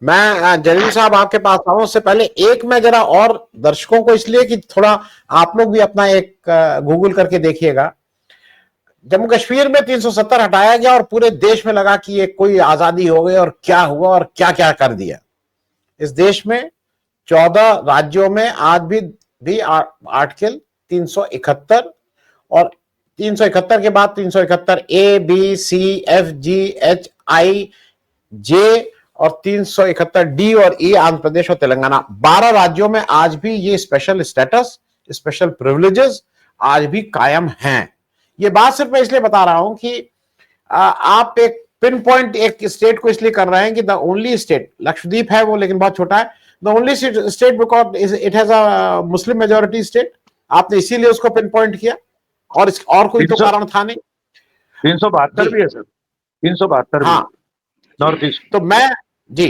मैं जलील साहब आपके पास आऊं उससे पहले एक मैं जरा और दर्शकों को, इसलिए कि थोड़ा आप लोग भी अपना एक गूगल करके देखिएगा। जम्मू कश्मीर में 370 हटाया गया और पूरे देश में लगा कि ये कोई आजादी हो गई और क्या हुआ और क्या क्या कर दिया। इस देश में 14 राज्यों में आज भी आर्टिकल 371 और 371 के बाद 371 A B C F G H I J और 371 डी और ई आंध्र प्रदेश और तेलंगाना, 12 राज्यों में आज भी ये स्पेशल स्टेटस, स्पेशल प्रिविलेजेस आज भी कायम हैं। ये बात सिर्फ मैं इसलिए बता रहा हूं कि आप एक पिन पॉइंट एक स्टेट को इसलिए कर रहे हैं कि द ओनली स्टेट, लक्षद्वीप है वो लेकिन बहुत छोटा है, the only state because it has a Muslim majority state, आपने इसीलिए उसको पिन पॉइंट किया और कोई तो कारण था नहीं। 372 भी है सर, 372 हाँ भी नॉर्थ ईस्ट। तो मैं जी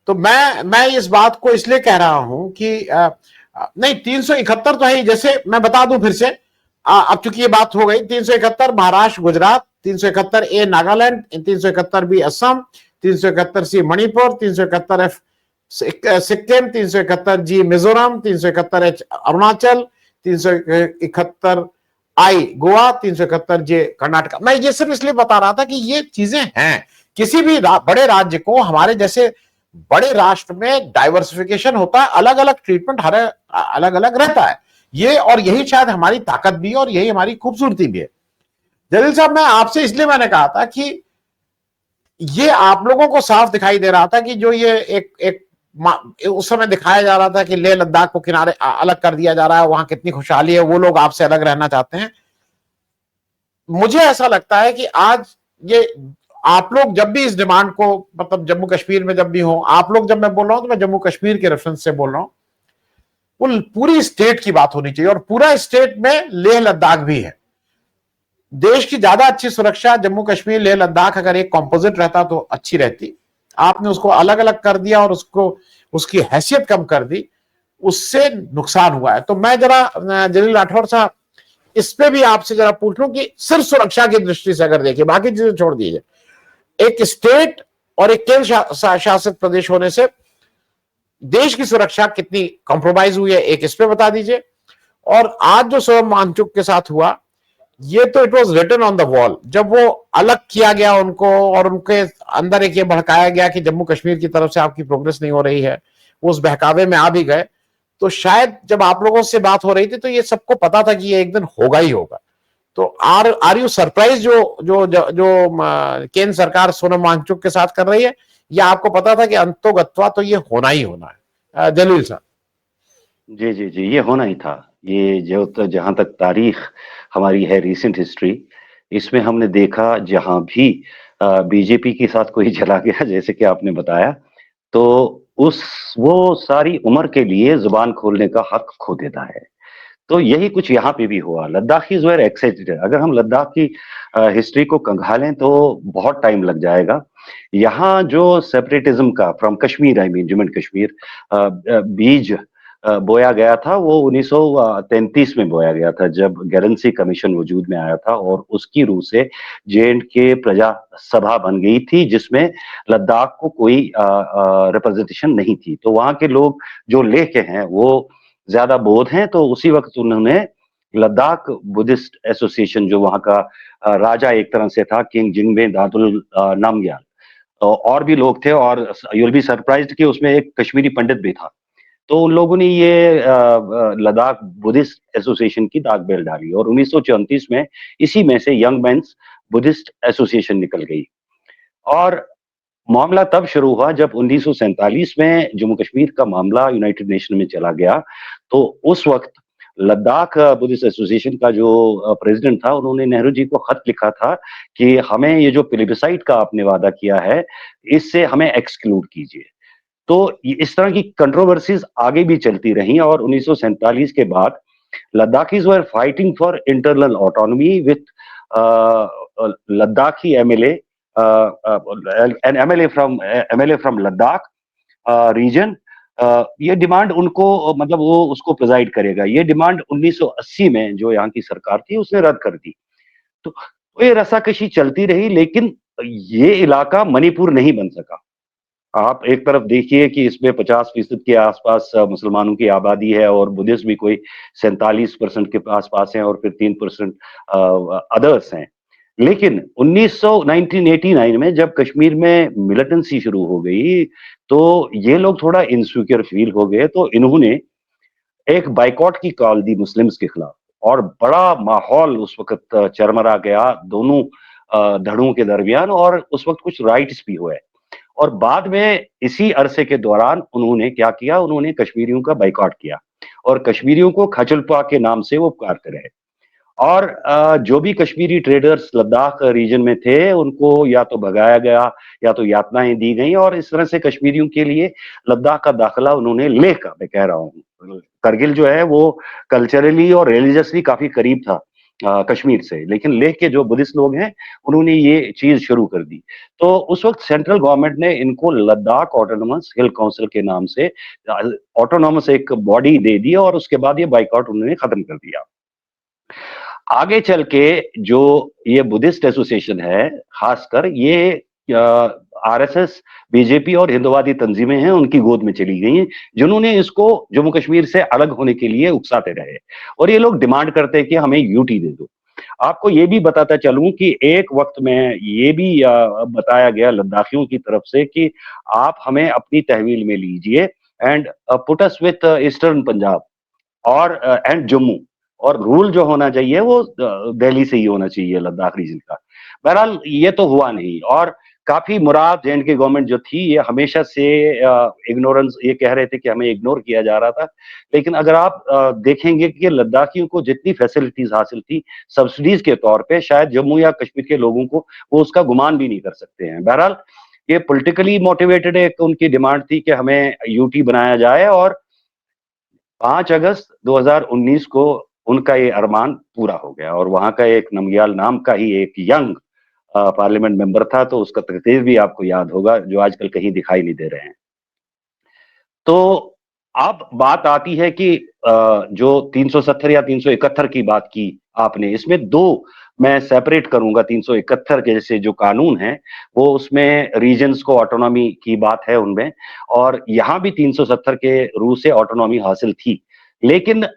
तो मैं इस बात को इसलिए कह रहा हूं कि नहीं 371 तो है, जैसे मैं बता दूं फिर से, अब चूंकि ये बात हो गई, 371 महाराष्ट्र गुजरात, 371 ए नागालैंड, 371 बी असम, 371 सी मणिपुर, 371 एफ सिक्किम, 371 जी मिजोरम, 371 एच अरुणाचल, 371 आई गोवा, 371 जे कर्नाटक। मैं ये सिर्फ इसलिए बता रहा था कि ये चीजें हैं। किसी भी बड़े राज्य को हमारे जैसे बड़े राष्ट्र में डाइवर्सिफिकेशन होता है, अलग अलग ट्रीटमेंट हर अलग अलग रहता है, ये और यही शायद हमारी ताकत भी है और यही हमारी खूबसूरती भी है। जलील साहब, मैं आपसे इसलिए मैंने कहा था कि ये आप लोगों को साफ दिखाई दे रहा था कि जो ये एक उस समय दिखाया जा रहा था कि लेह लद्दाख को किनारे अलग कर दिया जा रहा है, वहां कितनी खुशहाली है, वो लोग आपसे अलग रहना चाहते हैं। मुझे ऐसा लगता है कि आज ये आप लोग जब भी इस डिमांड को, मतलब जम्मू कश्मीर में जब भी हो, आप लोग, जब मैं बोल रहा हूं तो मैं जम्मू कश्मीर के रेफरेंस से बोल रहा हूं, वो पूरी स्टेट की बात होनी चाहिए और पूरा स्टेट में लेह लद्दाख भी है। देश की ज्यादा अच्छी सुरक्षा जम्मू कश्मीर लेह लद्दाख अगर एक कॉम्पोजिट रहता तो अच्छी रहती। आपने उसको अलग अलग कर दिया और उसको उसकी हैसियत कम कर दी, उससे नुकसान हुआ है। तो मैं जरा जलील राठौर साहब इस पे भी आपसे जरा पूछ लूं कि सिर्फ सुरक्षा की दृष्टि से अगर देखिए, बाकी चीजें छोड़ दीजिए, एक स्टेट और एक केंद्र शासित प्रदेश होने से देश की सुरक्षा कितनी कॉम्प्रोमाइज हुई है, एक इस पे बता दीजिए। और आज जो सोनम वांगचुक के साथ हुआ, ये तो it was written on the wall, जब वो अलग किया गया उनको और उनके अंदर एक ये भड़काया गया कि जम्मू कश्मीर की तरफ से आपकी प्रोग्रेस नहीं हो रही है, वो उस बहकावे में आ भी गए। तो शायद जब आप लोगों से बात हो रही थी तो ये सबको पता था कि ये एक दिन होगा ही होगा। तो आर यू सरप्राइज जो जो जो, जो केंद्र सरकार सोनम वांगचुक के साथ कर रही है, या आपको पता था कि अंतोगत्वा तो ये होना ही होना है? जलील साहब। जी जी जी, ये होना ही था। ये जो तो जहां तक तारीख हमारी है, रीसेंट हिस्ट्री, इसमें हमने देखा जहां भी बीजेपी के साथ कोई चला गया, जैसे कि आपने बताया, तो उस वो सारी उम्र के लिए जुबान खोलने का हक खो देता है। तो यही कुछ यहाँ पे भी हुआ। Ladakhis where excited. अगर हम लद्दाख की हिस्ट्री को खंगालें तो बहुत टाइम लग जाएगा। यहाँ जो सेपरेटिज्म का, from Kashmir, I mean Jammu and Kashmir, बीज बोया गया था, वो 1933 में बोया गया था, जब गेरेंसी कमीशन वजूद में आया था और उसकी रूह से जे.एंड.के प्रजा सभा बन गई थी, जिसमें लद्दाख को कोई रिप्रेजेंटेशन नहीं थी। तो वहाँ के लोग जो लेह के हैं वो ज्यादा बौद्ध हैं, तो उसी वक्त उन्होंने लद्दाख बुद्धिस्ट एसोसिएशन, जो वहाँ का राजा एक तरह से था, किंग जिंगबे दातुल नामग्याल, और भी लोग थे, और यू विल बी सरप्राइज्ड कि उसमें एक कश्मीरी पंडित भी था। तो उन लोगों ने ये लद्दाख बुद्धिस्ट एसोसिएशन की दाग बेल डाली और 1934 में इसी में से यंग मेंस बुद्धिस्ट एसोसिएशन निकल गई। और मामला तब शुरू हुआ जब 1947 में जम्मू कश्मीर का मामला यूनाइटेड नेशन में चला गया। तो उस वक्त लद्दाख बुद्धिस्ट एसोसिएशन का जो प्रेसिडेंट था, उन्होंने नेहरू जी को खत लिखा था कि हमें ये जो प्लेबिसाइट का आपने वादा किया है, इससे हमें एक्सक्लूड कीजिए। तो इस तरह की कंट्रोवर्सीज आगे भी चलती रही और 1947 के बाद Ladakhis were fighting for internal autonomy with Ladakhi MLA, an MLA from Ladakh region. ये डिमांड उनको, मतलब वो उसको प्रिजाइड करेगा। ये डिमांड 1980 में जो यहाँ की सरकार थी उसने रद्द कर दी। तो ये रस्साकशी चलती रही, लेकिन ये इलाका मणिपुर नहीं बन सका। आप एक तरफ देखिए कि इसमें 50% के आसपास मुसलमानों की आबादी है और बुद्धिस्ट भी कोई 47% के आसपास हैं और फिर 3% अदर्स हैं। लेकिन 1989 में जब कश्मीर में मिलिटेंसी शुरू हो गई, तो ये लोग थोड़ा इनसिक्योर फील हो गए, तो इन्होंने एक बाइकॉट की कॉल दी मुस्लिम्स के खिलाफ और बड़ा माहौल उस वक्त चरमरा गया दोनों धड़ों के दरमियान और उस वक्त कुछ राइट्स भी हुए। और बाद में इसी अरसे के दौरान उन्होंने क्या किया, उन्होंने कश्मीरियों का बाइकॉट किया और कश्मीरियों को खचलपा के नाम से वो पुकारते रहे। और जो भी कश्मीरी ट्रेडर्स लद्दाख रीजन में थे, उनको या तो भगाया गया या तो यातनाएं दी गई और इस तरह से कश्मीरियों के लिए लद्दाख का दाखिला उन्होंने लेह का, मैं कह रहा हूँ, करगिल जो है वो कल्चरली और रिलीजियसली काफी करीब था कश्मीर से, लेकिन लेह के जो बुद्धिस्ट लोग हैं उन्होंने ये चीज शुरू कर दी। तो उस वक्त सेंट्रल गवर्नमेंट ने इनको लद्दाख ऑटोनोमस हिल काउंसिल के नाम से ऑटोनोमस एक बॉडी दे दी और उसके बाद ये बाइकआउट उन्होंने खत्म कर दिया। आगे चल के जो ये बुद्धिस्ट एसोसिएशन है, खासकर ये आरएसएस, बीजेपी और हिंदुवादी तंजीमें हैं, उनकी गोद में चली गई, जिन्होंने इसको जम्मू कश्मीर से अलग होने के लिए उकसाते रहे और ये लोग डिमांड करते हैं कि हमें यूटी दे दो। आपको ये भी बताता चलूं कि एक वक्त में ये भी बताया गया लद्दाखियों की तरफ से कि आप हमें अपनी तहवील में लीजिए and put us with eastern Punjab और एंड जम्मू, और रूल जो होना चाहिए वो दिल्ली से ही होना चाहिए लद्दाख रीजन का। बहरहाल ये तो हुआ नहीं और काफी मुराद जे&के गवर्नमेंट जो थी ये हमेशा से इग्नोरेंस, ये कह रहे थे कि हमें इग्नोर किया जा रहा था। लेकिन अगर आप देखेंगे कि लद्दाखियों को जितनी फैसिलिटीज हासिल थी सब्सिडीज के तौर पे, शायद जम्मू या कश्मीर के लोगों को वो उसका गुमान भी नहीं कर सकते हैं। बहरहाल ये पॉलिटिकली मोटिवेटेड एक उनकी डिमांड थी कि हमें यूटी बनाया जाए और 5 अगस्त 2019 को उनका ये अरमान पूरा हो गया और वहां का एक नमग्याल नाम का ही एक यंग पार्लियामेंट मेंबर था, तो उसका तकदीर भी आपको याद होगा, जो आजकल कहीं दिखाई नहीं दे रहे हैं। तो अब बात आती है कि जो 370 या 371 की बात की आपने, इसमें दो मैं सेपरेट करूंगा। 371 के जैसे जो कानून है वो उसमें रीजन्स को ऑटोनॉमी की बात है उनमें, और यहां भी 370 के रू से ऑटोनॉमी हासिल थी। लेकिन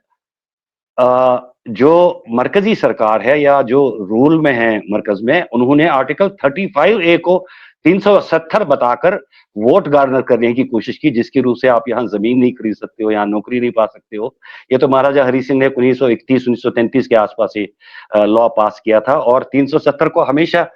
जो मरकजी सरकार है या जो रूल में है मरकज में, उन्होंने आर्टिकल 35A को 370 बताकर वोट गार्नर करने की कोशिश की, जिसकी रूप से आप यहाँ जमीन नहीं खरीद सकते हो, यहाँ नौकरी नहीं पा सकते हो। ये तो महाराजा हरि सिंह ने 1931-1933 के आसपास ये लॉ पास किया था और 370 को हमेशा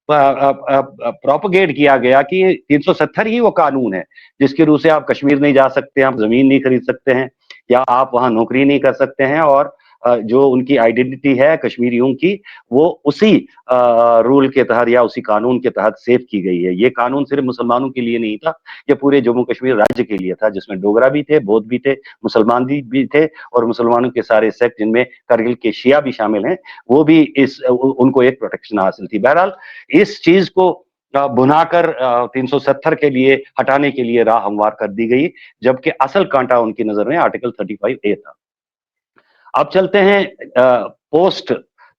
प्रोपगेट किया गया कि 370 ही वो कानून है जिसके रूप से आप कश्मीर नहीं जा सकते, आप जमीन नहीं खरीद सकते हैं या आप वहां नौकरी नहीं कर सकते हैं, और जो उनकी आइडेंटिटी है कश्मीरियों की वो उसी रूल के तहत या उसी कानून के तहत सेव की गई है। ये कानून सिर्फ मुसलमानों के लिए नहीं था, ये पूरे जम्मू कश्मीर राज्य के लिए था, जिसमें डोगरा भी थे, बौद्ध भी थे, मुसलमान भी थे और मुसलमानों के सारे सेक्ट जिनमें करगिल के शिया भी शामिल हैं, वो भी उनको एक प्रोटेक्शन हासिल थी। बहरहाल इस चीज को बुनाकर 370 के लिए हटाने के लिए राह हमवार कर दी गई, जबकि असल कांटा उनकी नजर में आर्टिकल 35A था। अब चलते हैं पोस्ट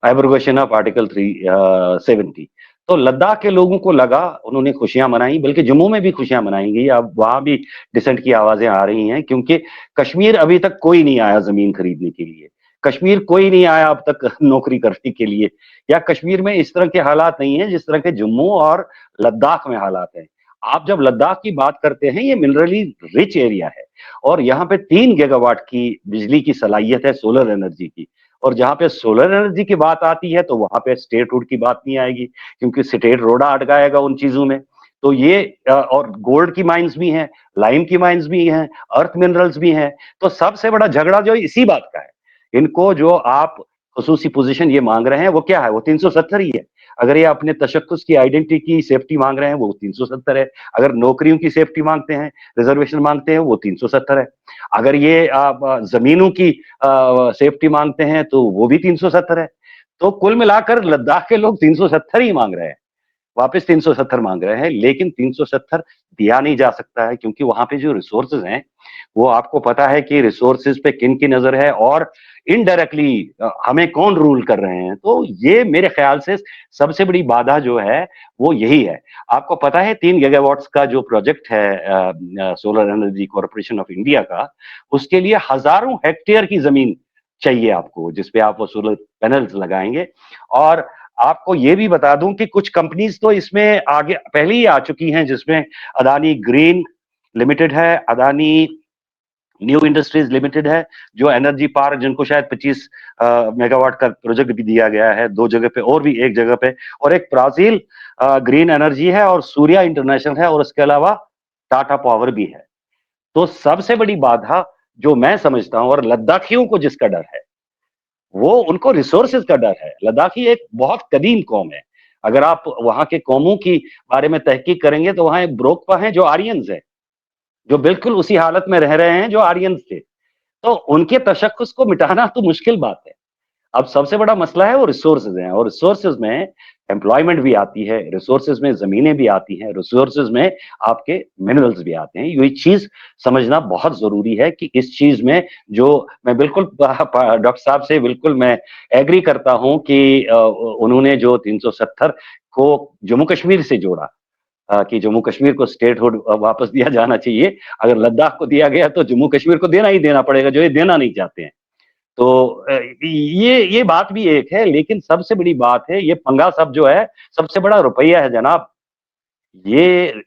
एब्रोगेशन ऑफ आर्टिकल 370। तो लद्दाख के लोगों को लगा, उन्होंने खुशियां मनाई, बल्कि जम्मू में भी खुशियां मनाई गई। अब वहां भी डिसेंट की आवाजें आ रही हैं, क्योंकि कश्मीर अभी तक कोई नहीं आया जमीन खरीदने के लिए, कश्मीर कोई नहीं आया अब तक नौकरी करने के लिए, या कश्मीर में इस तरह के हालात नहीं है जिस तरह के जम्मू और लद्दाख में हालात हैं। आप जब लद्दाख की बात करते हैं, ये मिनरली रिच एरिया है और यहाँ पे 3 गीगावाट की बिजली की सलाहियत है सोलर एनर्जी की, और जहां पे सोलर एनर्जी की बात आती है तो वहां पे स्टेट रोड की बात नहीं आएगी, क्योंकि स्टेट रोडा अटकाएगा उन चीजों में। तो ये और गोल्ड की माइंस भी हैं, लाइम की माइंस भी हैं, अर्थ मिनरल्स भी हैं। तो सबसे बड़ा झगड़ा जो इसी बात का है। इनको जो आप खसूसी पोजीशन ये मांग रहे हैं वो क्या है, वो 370 ही है। अगर ये अपने तशक्कुस की आइडेंटिटी की सेफ्टी मांग रहे हैं वो 370 है। अगर नौकरियों की सेफ्टी मांगते हैं, रिजर्वेशन मांगते हैं, वो 370 है। अगर ये आप जमीनों की सेफ्टी मांगते हैं तो वो भी 370 है। तो कुल मिलाकर लद्दाख के लोग 370 ही मांग रहे हैं। वापस 370 मांग रहे हैं, लेकिन 370 दिया नहीं जा सकता है क्योंकि वहां पे जो रिसोर्सेज हैं वो आपको पता है कि रिसोर्सेज पे किन की नजर है और इनडायरेक्टली हमें कौन रूल कर रहे हैं। तो ये मेरे ख्याल से सबसे बड़ी बाधा जो है वो यही है। आपको पता है 3 गीगावाट्स का जो प्रोजेक्ट है solar energy corporation of India का, उसके लिए हजारों हेक्टेयर की जमीन चाहिए आपको, जिसपे आप वो सोलर पैनल्स लगाएंगे। और आपको ये भी बता दूं कि कुछ कंपनीज तो इसमें आगे पहले ही आ चुकी हैं, जिसमें अदानी ग्रीन लिमिटेड है, अदानी न्यू इंडस्ट्रीज लिमिटेड है, जो एनर्जी पार्क जिनको शायद 25 मेगावाट का प्रोजेक्ट भी दिया गया है 2 जगह पे, और भी एक जगह पे, और एक ब्राजील ग्रीन एनर्जी है, और सूर्या इंटरनेशनल है, और उसके अलावा टाटा पावर भी है। तो सबसे बड़ी बाधा जो मैं समझता हूं, और लद्दाखियों को जिसका डर है, वो उनको रिसोर्सेज का डर है। लद्दाखी एक बहुत कदीम कौम है। अगर आप वहां के कौमों की बारे में तहकीक करेंगे तो वहां एक ब्रोकपा है जो आर्यंस है, जो बिल्कुल उसी हालत में रह रहे हैं जो आर्यंस थे। तो उनके तशक्कुस को मिटाना तो मुश्किल बात है। अब सबसे बड़ा मसला है वो रिसोर्सेज हैं, और रिसोर्सेज में एम्प्लॉयमेंट भी आती है, रिसोर्सेज में जमीनें भी आती हैं, रिसोर्सेज में आपके मिनरल्स भी आते हैं। ये चीज समझना बहुत जरूरी है कि इस चीज में जो मैं बिल्कुल डॉक्टर साहब से बिल्कुल मैं एग्री करता हूं कि उन्होंने जो 370 को जम्मू कश्मीर से जोड़ा, कि जम्मू कश्मीर को स्टेटहुड वापस दिया जाना चाहिए। अगर लद्दाख को दिया गया तो जम्मू कश्मीर को देना ही देना पड़ेगा, जो ये देना नहीं चाहते हैं। तो ये बात भी एक है, लेकिन सबसे बड़ी बात है ये पंगा सब जो है, सबसे बड़ा रुपया है जनाब। ये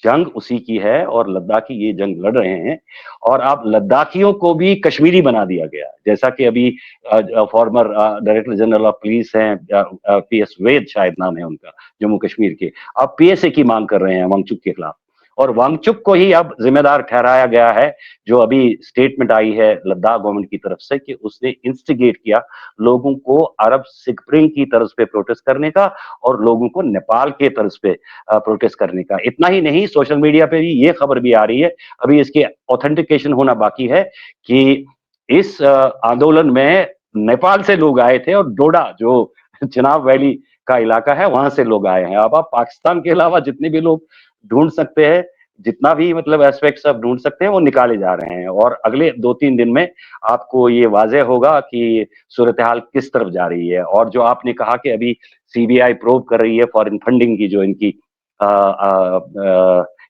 जंग उसी की है, और लद्दाखी ये जंग लड़ रहे हैं, और आप लद्दाखियों को भी कश्मीरी बना दिया गया। जैसा कि अभी farmer director general of police हैं, पीएस वेद शायद नाम है उनका, जम्मू कश्मीर के, अब पीएसए की मांग कर रहे हैं वांगचुक के खिलाफ, और वांगचुक को ही अब जिम्मेदार ठहराया गया है। जो अभी स्टेटमेंट आई है लद्दाख गवर्नमेंट की तरफ से कि उसने इंस्टिगेट किया लोगों को अरब स्प्रिंग की तर्ज पे प्रोटेस्ट करने का, और लोगों को नेपाल के तर्ज पे प्रोटेस्ट करने का। इतना ही नहीं, सोशल मीडिया पे भी ये खबर भी आ रही है, अभी इसकी ऑथेंटिकेशन होना बाकी है, कि इस आंदोलन में नेपाल से लोग आए थे, और डोडा जो चिनाब वैली का इलाका है वहां से लोग आए हैं। अब आप पाकिस्तान के अलावा जितने भी लोग ढूंढ सकते हैं, जितना भी मतलब एस्पेक्ट्स आप ढूंढ सकते हैं, वो निकाले जा रहे हैं, और अगले 2-3 दिन में आपको ये वाज़ेह होगा कि सूरत हाल किस तरफ जा रही है। और जो आपने कहा कि अभी सीबीआई प्रोब कर रही है फॉरेन फंडिंग की, जो इनकी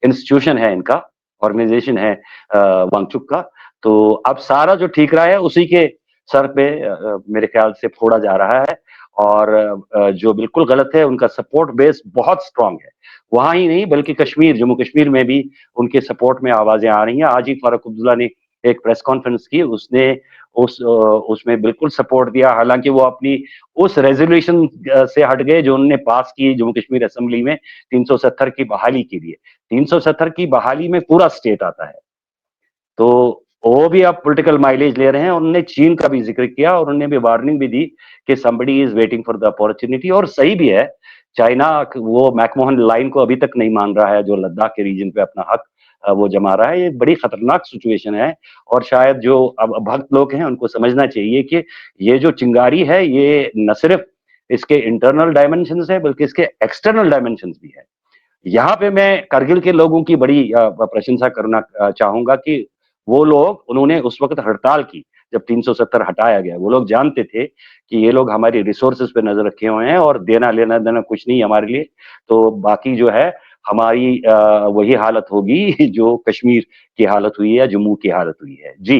इंस्टीट्यूशन है, इनका ऑर्गेनाइजेशन है वांगचुक का, तो अब सारा जो ठीक रहा है उसी के सर पे मेरे ख्याल से फोड़ा जा रहा है, और जो बिल्कुल गलत है उनका सपोर्ट बेस बहुत स्ट्रांग है। वहां ही नहीं बल्कि कश्मीर, जम्मू कश्मीर में भी उनके सपोर्ट में आवाजें आ रही हैं। आज ही फारूक अब्दुल्ला ने एक प्रेस कॉन्फ्रेंस की, उसने उसमें बिल्कुल सपोर्ट दिया, हालांकि वो अपनी उस रेजोल्यूशन से हट गए जो उन्होंने पास की जम्मू कश्मीर असेंबली में 370 की बहाली के लिए। 370 की बहाली में पूरा स्टेट आता है, तो वो भी अब पॉलिटिकल माइलेज ले रहे हैं। उन्होंने चीन का भी जिक्र किया, और उन्होंने भी वार्निंग भी दी कि somebody is waiting for the opportunity, और सही भी है। चाइना वो मैकमोहन लाइन को अभी तक नहीं मान रहा है, जो लद्दाख के रीजन पे अपना हक वो जमा रहा है। ये बड़ी खतरनाक सिचुएशन है, और शायद जो अब भक्त लोग हैं उनको समझना चाहिए कि ये जो चिंगारी है ये न सिर्फ इसके इंटरनल डायमेंशन है बल्कि इसके एक्सटर्नल डायमेंशन भी है। यहाँ पे मैं करगिल के लोगों की बड़ी प्रशंसा करना चाहूंगा कि वो लोग, उन्होंने उस वक्त हड़ताल की जब 370 हटाया गया। वो लोग जानते थे कि ये लोग हमारी रिसोर्सेज पे नजर रखे हुए हैं, और देना लेना देना कुछ नहीं हमारे लिए, तो बाकी जो है हमारी वही हालत होगी जो कश्मीर की हालत हुई है, जम्मू की हालत हुई है। जी।